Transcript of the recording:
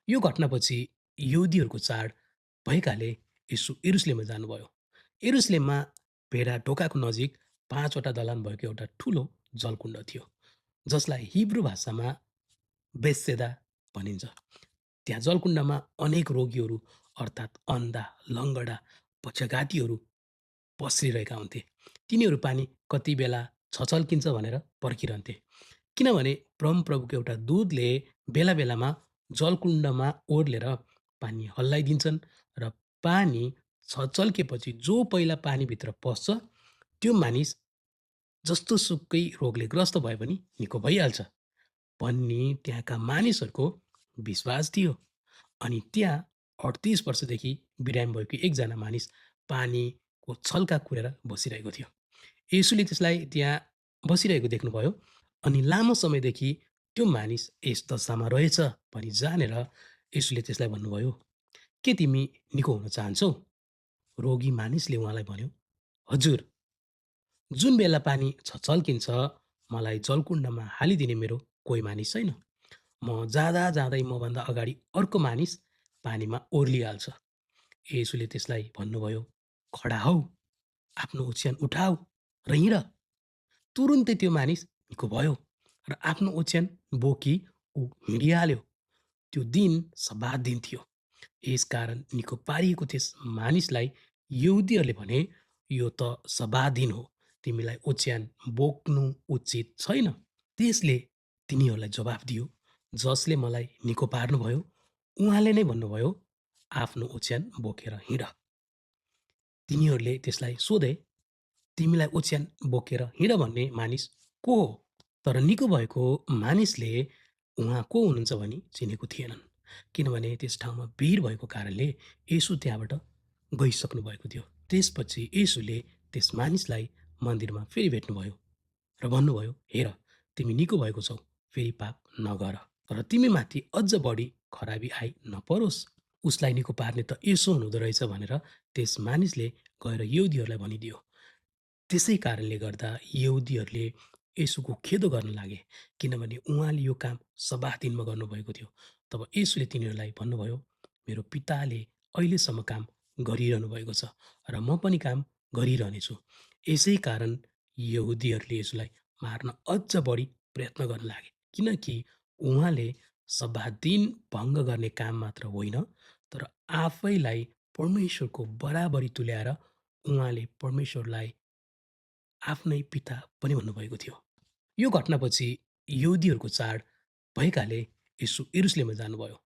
यो घटनापछि यहुदीहरूको चाड भएकाले यीशु यरुशलेममा जानुभयो। यरुशलेममा भेडा ढोकाको नजिक 5 वटा दलान भएको एउटा ठुलो जलकुण्ड थियो, जसलाई हिब्रू भाषामा बेतसेदा भनिन्छ। त्यहाँ जलकुण्डमा अनेक रोगीहरू अर्थात् अन्धा, लङ्गडा, पक्षघातीहरू पस्रिरहेका हुन्थे। तिनीहरू पानी कति बेला छचल्किन्छ भनेर पर्खिरहन्थे। किनभने परमप्रभुको एउटा दूतले बेला बेलामा जलकुण्डमा ओर्लेर पानी हल्लाइदिन्छन् र पानी छचल्केपछि जो पहिला पानीभित्र पस्छ त्यो मानिस जस्तोसुकै रोगले ग्रस्त भए पनि निको भइहाल्छ भन्ने त्यहाँका मानिसहरूको विश्वास थियो। अनि त्यहाँ 38 वर्षदेखि बिरामी भएको एकजना मानिस पानीको छल्का कुरेर बसिरहेको थियो। येशूले त्यसलाई त्यहाँ बसिरहेको देख्नुभयो अनि लामो समयदेखि त्यो मानिस यस दशामा रहेछ भनी जानेर येशूले त्यसलाई भन्नुभयो, "के तिमी निको हुन चाहन्छौ?" रोगी मानिसले उहाँलाई भन्यो, "हजुर, जुन बेला पानी छचल्किन्छ मलाई जलकुण्डमा हालिदिने मेरो कोही मानिस छैन। म जाँदा जाँदै मभन्दा अगाडि अर्को मानिस पानीमा ओर्लिहाल्छ।" येशूले त्यसलाई भन्नुभयो, "खडा हौ, आफ्नो ओछ्यान उठाऊ र हिँड।" तुरुन्तै त्यो मानिस निको भयो र आफ्नो ओछ्यान बोकी ऊ हिँडिहाल्यो। त्यो दिन सब्बात दिन थियो। यसकारण निको पारिएको त्यस मानिसलाई यहुदीहरूले भने, "यो त सब्बात दिन हो, तिमीलाई ओछ्यान बोक्नु उचित छैन।" त्यसले तिनीहरूलाई जवाफ दियो, "जसले मलाई निको पार्नुभयो, उहाँले नै भन्नुभयो, आफ्नो ओछ्यान बोकेर हिँड।" तिनीहरूले त्यसलाई सोधे, "तिमीलाई ओछ्यान बोकेर हिँड भन्ने मानिस को हो?" तर निको भएको मानिसले उहाँ को हुनुहुन्छ भनी चिनेको थिएनन्। किनभने त्यस ठाउँमा भिड भएको कारणले येशू त्यहाँबाट गइसक्नु भएको थियो। त्यसपछि येशूले त्यस मानिसलाई मन्दिरमा फेरि भेट्नुभयो र भन्नुभयो, "हेर, तिमी निको भएको छौ, फेरि पाप नगर, तर तिमीमाथि अझ बढी खराबी आइ नपरोस्।" उसलाई निको पार्ने त यसो हुँदो रहेछ भनेर त्यस मानिसले गएर यहुदीहरूलाई भनिदियो। त्यसै कारणले गर्दा यहुदीहरूले येशूको खेदो गर्न लागे, किनभने उहाँले यो काम सब्बात दिनमा गर्नुभएको थियो। तब येशूले तिनीहरूलाई भन्नुभयो, "मेरो पिताले अहिलेसम्म काम गरिरहनु भएको छ र म पनि काम गरिरहनेछु।" यसै कारण यहुदीहरूले यसुलाई मार्न अझ बढी प्रयत्न गर्न लागे, किनकि उहाँले सब्बात दिन भङ्ग गर्ने काम मात्र होइन, तर आफैलाई परमेश्वरको बराबरी तुल्याएर उहाँले परमेश्वरलाई आफ्नै पिता पनि भन्नुभएको थियो। यो घटनापछि यहुदीहरूको चाड भएकाले येशू यरुशलेममा जानुभयो।